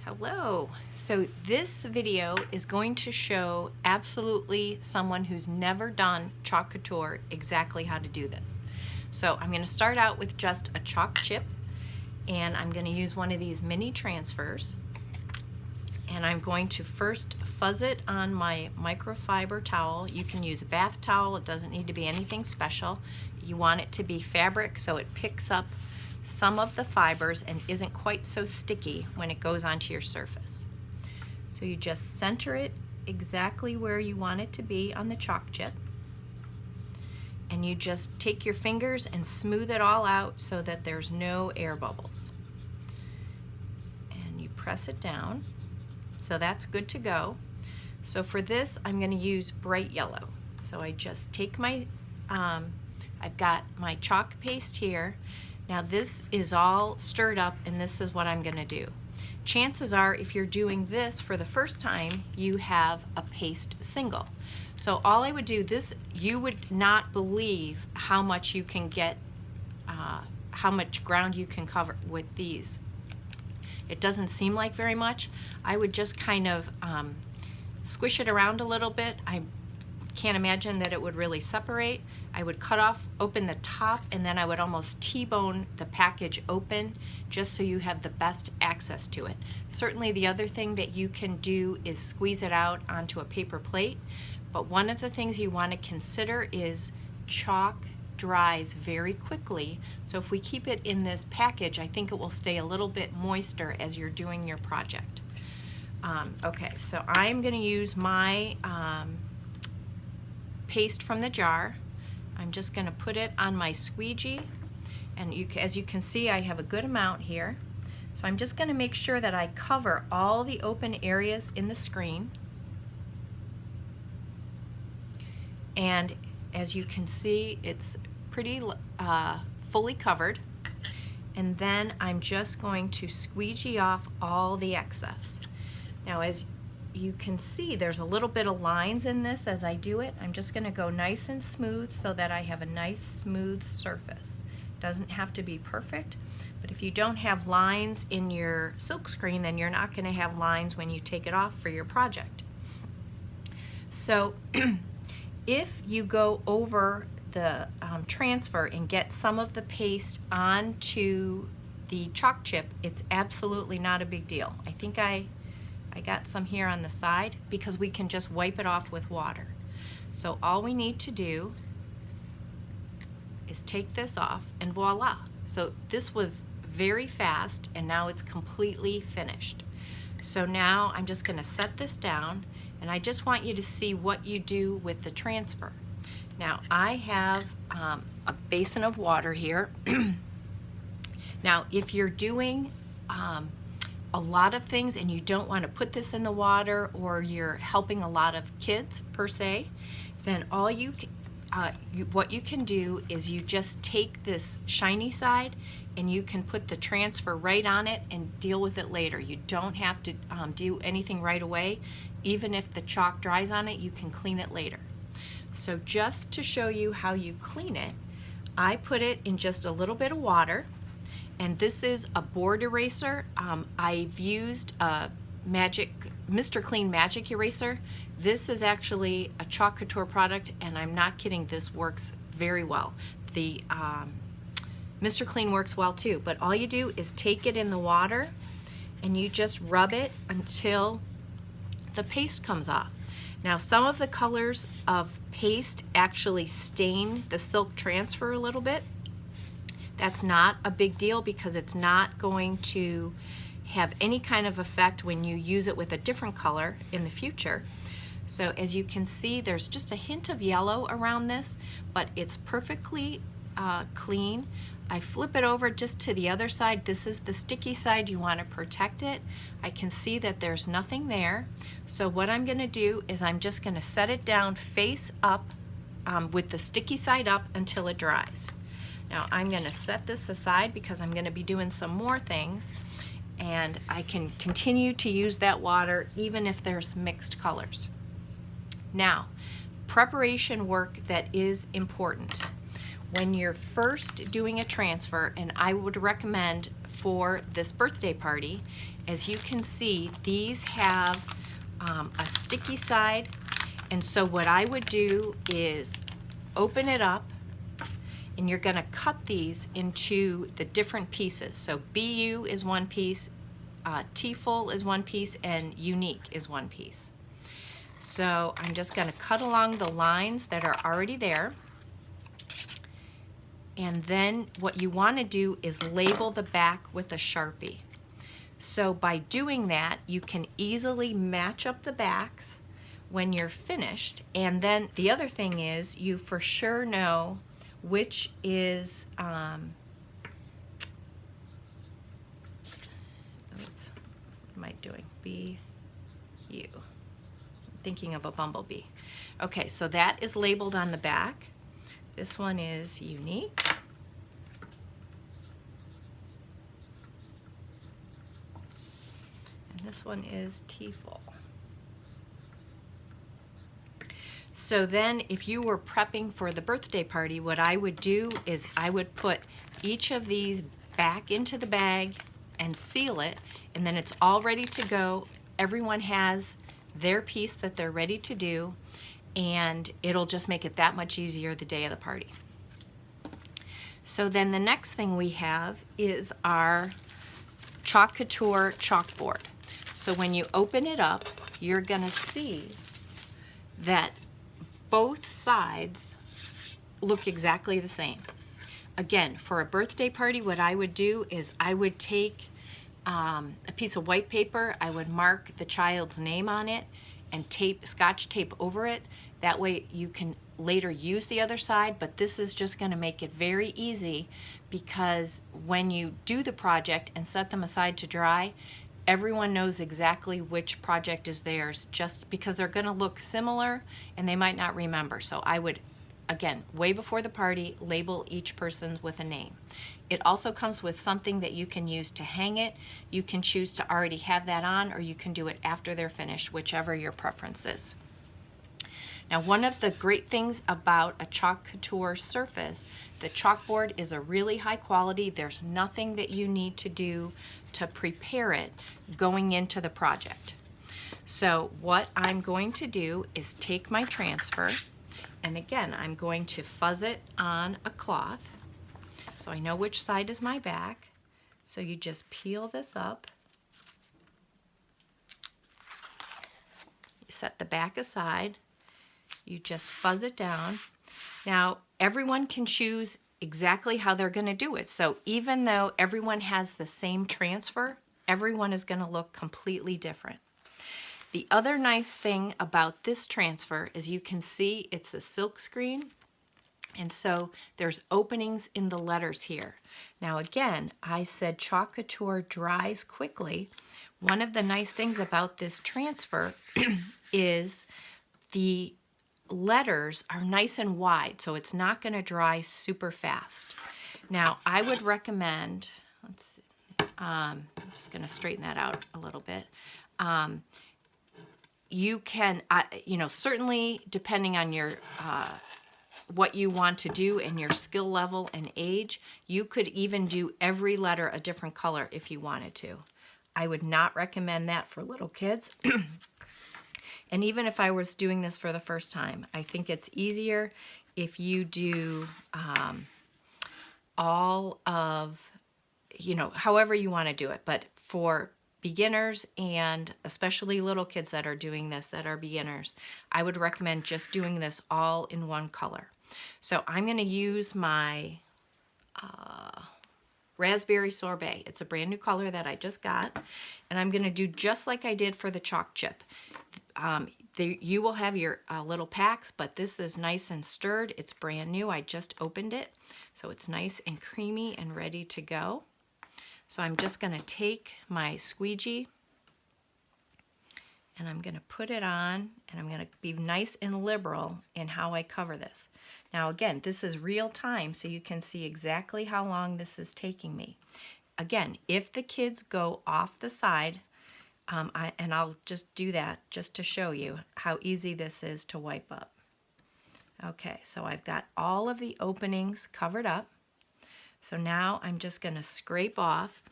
Hello. So this video is going to show absolutely someone who's never done chalk couture exactly how to do this. So I'm going to start out with just a chalk chip, and I'm going to use one of these mini transfers, and I'm going to first fuzz it on my microfiber towel. You can use a bath towel. It doesn't need to be anything special. You want it to be fabric so it picks up some of the fibers and isn't quite so sticky when it goes onto your surface. So you just center it exactly where you want it to be on the chalk chip, and you just take your fingers and smooth it all out so that there's no air bubbles. And you press it down, so that's good to go. So for this, I'm going to use bright yellow. So I just take my, I've got my chalk paste here. Now this is all stirred up, and this is what I'm going to do. Chances are, if you're doing this for the first time, you have a paste single. So all I would do this, you would not believe how much you can get, how much ground you can cover with these. It doesn't seem like very much. I would just kind of squish it around a little bit. I can't imagine that it would really separate. I would cut off, open the top, and then I would almost T-bone the package open just so you have the best access to it. Certainly the other thing that you can do is squeeze it out onto a paper plate, but one of the things you want to consider is chalk dries very quickly, so if we keep it in this package, I think it will stay a little bit moister as you're doing your project. Okay, so I'm going to use my paste from the jar. I'm just going to put it on my squeegee, and as you can see, I have a good amount here. So I'm just going to make sure that I cover all the open areas in the screen. And as you can see, it's pretty fully covered. And then I'm just going to squeegee off all the excess. Now, as you can see, there's a little bit of lines in this as I do it. I'm just going to go nice and smooth so that I have a nice smooth surface. Doesn't have to be perfect, but if you don't have lines in your silk screen, then you're not going to have lines when you take it off for your project. So if you go over the transfer and get some of the paste onto the chalk chip, it's absolutely not a big deal. I think I got some here on the side because we can just wipe it off with water. So all we need to do is take this off, and voila. So this was very fast, and now it's completely finished. So now I'm just going to set this down, and I just want you to see what you do with the transfer. Now I have a basin of water here. Now if you're doing a lot of things and you don't want to put this in the water, or you're helping a lot of kids per se, then all what you can do is you just take this shiny side and you can put the transfer right on it and deal with it later. You don't have to do anything right away. Even if the chalk dries on it, you can clean it later. So just to show you how you clean it, I put it in just a little bit of water. And this is a board eraser. I've used a Mr. Clean Magic Eraser. This is actually a chalk couture product, and I'm not kidding, this works very well. The Mr. Clean works well too, but all you do is take it in the water and you just rub it until the paste comes off. Now some of the colors of paste actually stain the silk transfer a little bit. That's not a big deal because it's not going to have any kind of effect when you use it with a different color in the future. So as you can see, there's just a hint of yellow around this, but it's perfectly clean. I flip it over just to the other side. This is the sticky side. You want to protect it. I can see that there's nothing there. So what I'm going to do is I'm just going to set it down face up with the sticky side up until it dries. Now I'm going to set this aside because I'm going to be doing some more things, and I can continue to use that water even if there's mixed colors. Now, preparation work that is important. When you're first doing a transfer, and I would recommend for this birthday party. As you can see, these have a sticky side, and so what I would do is open it up, and you're going to cut these into the different pieces. So BU is one piece, T-Full is one piece, and Unique is one piece. So I'm just going to cut along the lines that are already there. And then what you want to do is label the back with a Sharpie. So by doing that, you can easily match up the backs when you're finished. And then the other thing is, you for sure know which is, oops, what am I doing? B-U. Thinking of a bumblebee. Okay, so that is labeled on the back. This one is Unique. And this one is T-Full. So then if you were prepping for the birthday party, what I would do is I would put each of these back into the bag and seal it, and then it's all ready to go. Everyone has their piece that they're ready to do, and it'll just make it that much easier the day of the party. So then the next thing we have is our Chalk Couture chalkboard. So when you open it up, you're gonna see that both sides look exactly the same. Again, for a birthday party, what I would do is I would take a piece of white paper, I would mark the child's name on it and Scotch tape over it. That way you can later use the other side, but this is just going to make it very easy, because when you do the project and set them aside to dry, everyone knows exactly which project is theirs, just because they're going to look similar and they might not remember. So I would, again, way before the party, label each person with a name. It also comes with something that you can use to hang it. You can choose to already have that on, or you can do it after they're finished, whichever your preference is. Now, one of the great things about a Chalk Couture surface, the chalkboard is a really high quality. There's nothing that you need to do to prepare it going into the project. So what I'm going to do is take my transfer, and again, I'm going to fuzz it on a cloth so I know which side is my back. So you just peel this up. You set the back aside. You just fuzz it down. Now, everyone can choose exactly how they're going to do it. So even though everyone has the same transfer, everyone is going to look completely different. The other nice thing about this transfer is you can see it's a silk screen, and so there's openings in the letters here. Now again, I said Chalk Couture dries quickly. One of the nice things about this transfer is the letters are nice and wide, so it's not going to dry super fast. Now, I would recommend, let's see, I'm just going to straighten that out a little bit. You can, certainly depending on your what you want to do and your skill level and age, you could even do every letter a different color if you wanted to. I would not recommend that for little kids. And even if I was doing this for the first time, I think it's easier if you do all of, however you want to do it. But for beginners, and especially little kids that are doing this, that are beginners, I would recommend just doing this all in one color. So I'm going to use my Raspberry Sorbet. It's a brand new color that I just got, and I'm going to do just like I did for the chalk chip. You will have your little packs, but this is nice and stirred. It's brand new. I just opened it, so it's nice and creamy and ready to go. So I'm just going to take my squeegee and I'm going to put it on, and I'm going to be nice and liberal in how I cover this. Now again, this is real time, so you can see exactly how long this is taking me. Again, if the kids go off the side, and I'll just do that just to show you how easy this is to wipe up. Okay, so I've got all of the openings covered up. So now I'm just going to scrape off,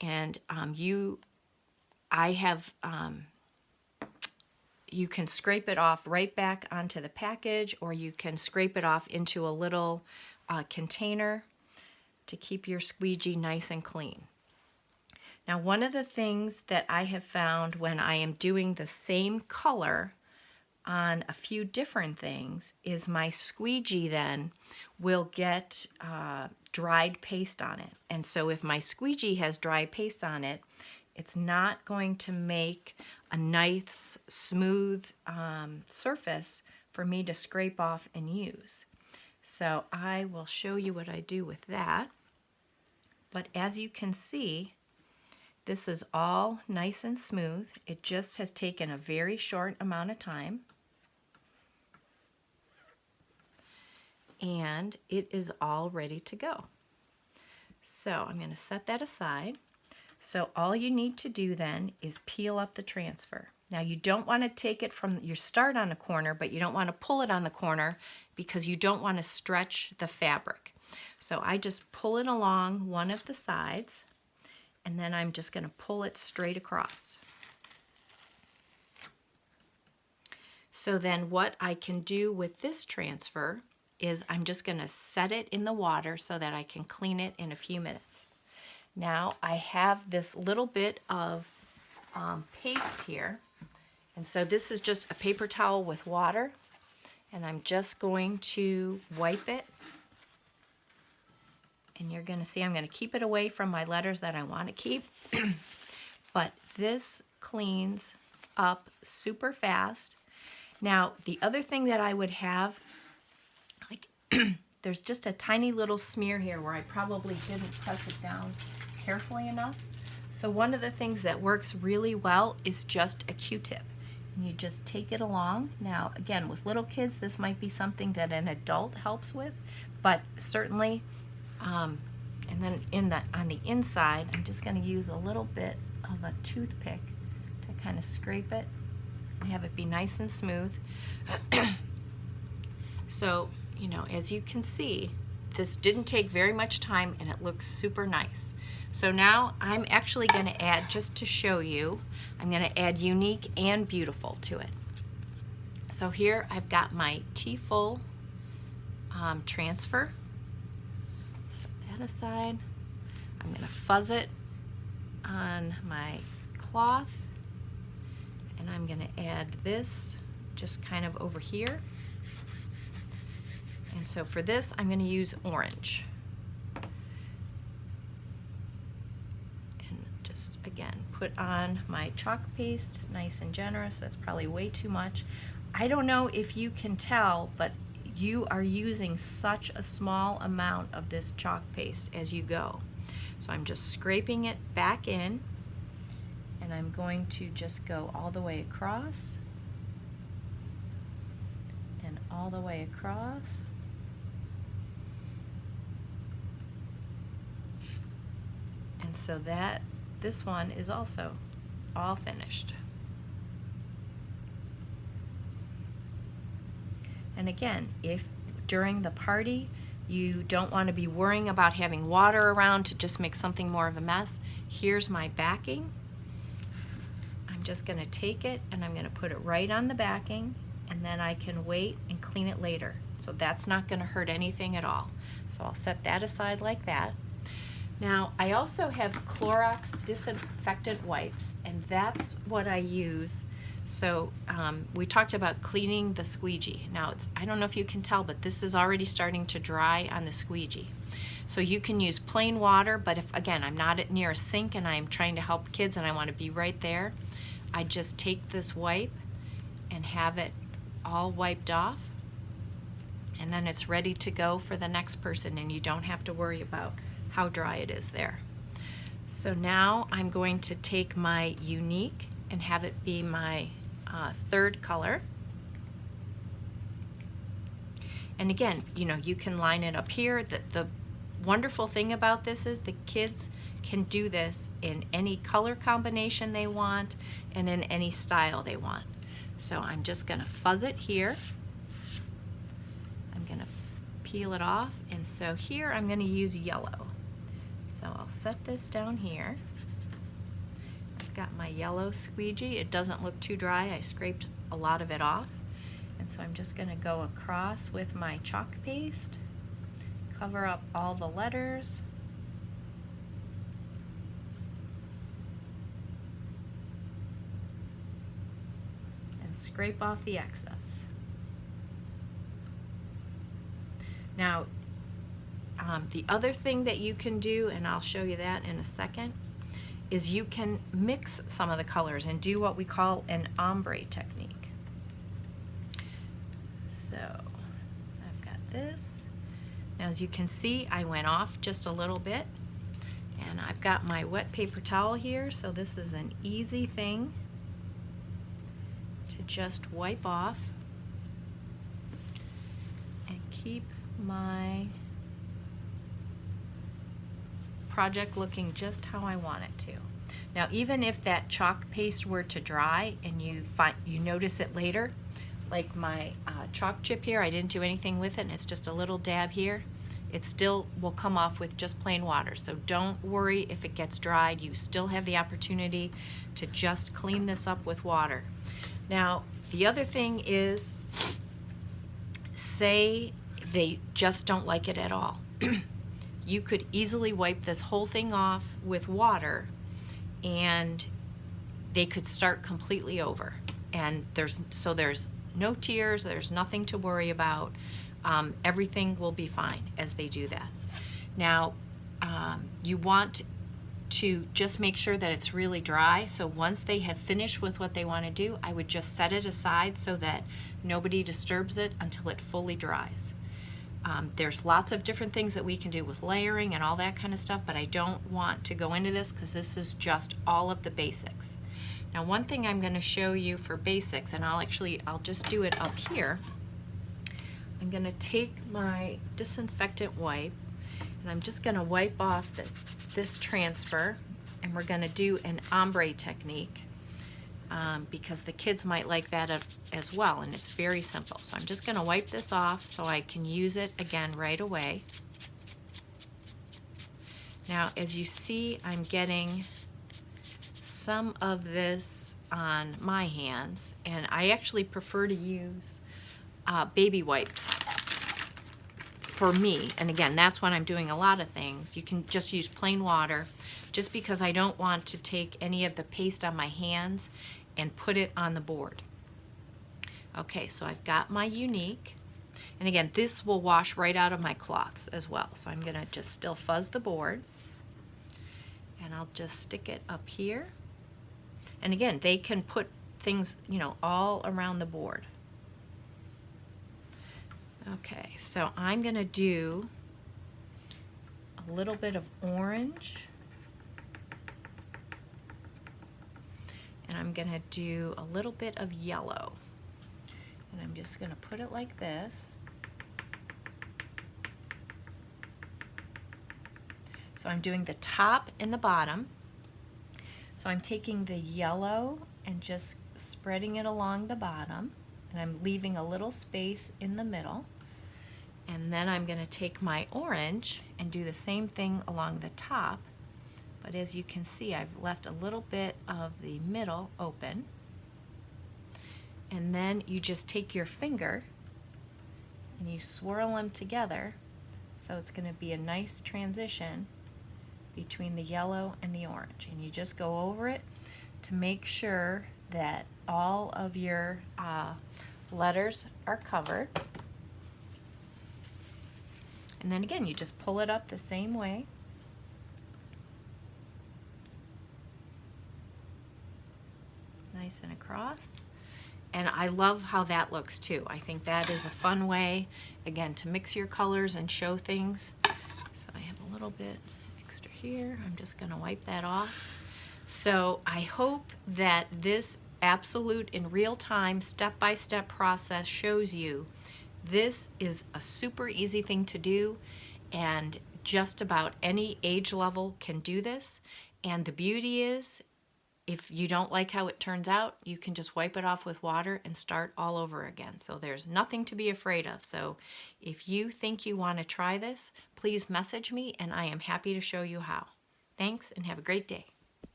and you can scrape it off right back onto the package, or you can scrape it off into a little container to keep your squeegee nice and clean. Now, one of the things that I have found when I am doing the same color on a few different things is my squeegee then will get dried paste on it. And so if my squeegee has dry paste on it, it's not going to make a nice smooth surface for me to scrape off and use. So I will show you what I do with that. But as you can see, this is all nice and smooth. It just has taken a very short amount of time. And it is all ready to go. So I'm going to set that aside. So all you need to do then is peel up the transfer. Now you don't want to take it from your start on a corner, but you don't want to pull it on the corner because you don't want to stretch the fabric. So I just pull it along one of the sides, and then I'm just going to pull it straight across. So then what I can do with this transfer is I'm just going to set it in the water so that I can clean it in a few minutes. Now I have this little bit of paste here, and so this is just a paper towel with water, and I'm just going to wipe it, and you're going to see I'm going to keep it away from my letters that I want to keep, but this cleans up super fast. Now the other thing that I would have, like there's just a tiny little smear here where I probably didn't press it down carefully enough. So one of the things that works really well is just a Q-tip. And you just take it along. Now again, with little kids, this might be something that an adult helps with, but certainly, and then on the inside, I'm just going to use a little bit of a toothpick to kind of scrape it and have it be nice and smooth. So, you know, as you can see, this didn't take very much time and it looks super nice. So now I'm actually going to add, just to show you, I'm going to add Unique and Beautiful to it. So here I've got my T-Full transfer. Set that aside. I'm going to fuzz it on my cloth, and I'm going to add this just kind of over here. And so for this, I'm going to use orange. And just, again, put on my chalk paste, nice and generous. That's probably way too much. I don't know if you can tell, but you are using such a small amount of this chalk paste as you go. So I'm just scraping it back in, and I'm going to just go all the way across and all the way across. And so that this one is also all finished. And again, if during the party you don't want to be worrying about having water around to just make something more of a mess, here's my backing. I'm just going to take it and I'm going to put it right on the backing, and then I can wait and clean it later. So that's not going to hurt anything at all. So I'll set that aside like that. Now I also have Clorox disinfectant wipes, and that's what I use. So we talked about cleaning the squeegee. Now I don't know if you can tell, but this is already starting to dry on the squeegee. So you can use plain water, but if, again, I'm not near a sink and I'm trying to help kids and I want to be right there, I just take this wipe and have it all wiped off, and then it's ready to go for the next person, and you don't have to worry about how dry it is there. So now I'm going to take my Unique and have it be my third color. And again, you know, you can line it up here. The wonderful thing about this is the kids can do this in any color combination they want and in any style they want. So I'm just going to fuzz it here. I'm going to peel it off. And so here I'm going to use yellow. So I'll set this down here. I've got my yellow squeegee. It doesn't look too dry. I scraped a lot of it off. And so I'm just going to go across with my chalk paste, cover up all the letters. And scrape off the excess. Now, the other thing that you can do, and I'll show you that in a second, is you can mix some of the colors and do what we call an ombre technique. So I've got this. Now as you can see, I went off just a little bit, and I've got my wet paper towel here, so this is an easy thing to just wipe off and keep my project looking just how I want it to. Now even if that chalk paste were to dry and you notice it later, like my chalk chip here, I didn't do anything with it and it's just a little dab here, it still will come off with just plain water. So don't worry if it gets dried. You still have the opportunity to just clean this up with water. Now the other thing is, say they just don't like it at all. You could easily wipe this whole thing off with water and they could start completely over. And there's no tears, there's nothing to worry about. Everything will be fine as they do that. Now, you want to just make sure that it's really dry. So once they have finished with what they want to do, I would just set it aside so that nobody disturbs it until it fully dries. There's lots of different things that we can do with layering and all that kind of stuff, but I don't want to go into this because this is just all of the basics. Now one thing I'm going to show you for basics, and I'll just do it up here. I'm going to take my disinfectant wipe and I'm just going to wipe off this transfer, and we're going to do an ombre technique. Because the kids might like that as well, and it's very simple. So I'm just going to wipe this off so I can use it again right away. Now as you see, I'm getting some of this on my hands, and I actually prefer to use baby wipes for me. And again, that's when I'm doing a lot of things. You can just use plain water, just because I don't want to take any of the paste on my hands and put it on the board. Okay, so I've got my Younique, and again, this will wash right out of my cloths as well. So I'm gonna just still fuzz the board, and I'll just stick it up here. And again, they can put things, all around the board. Okay, so I'm gonna do a little bit of orange. And I'm gonna do a little bit of yellow. And I'm just gonna put it like this. So I'm doing the top and the bottom. So I'm taking the yellow and just spreading it along the bottom, and I'm leaving a little space in the middle. And then I'm gonna take my orange and do the same thing along the top. But as you can see, I've left a little bit of the middle open. And then you just take your finger and you swirl them together. So it's going to be a nice transition between the yellow and the orange. And you just go over it to make sure that all of your letters are covered. And then again, you just pull it up the same way. Nice and across. And I love how that looks too. I think that is a fun way, again, to mix your colors and show things. So I have a little bit extra here. I'm just going to wipe that off. So I hope that this absolute in real time, step-by-step process shows you this is a super easy thing to do, and just about any age level can do this. And the beauty is, If you don't like how it turns out, you can just wipe it off with water and start all over again. So there's nothing to be afraid of. So if you think you want to try this, please message me and I am happy to show you how. Thanks and have a great day.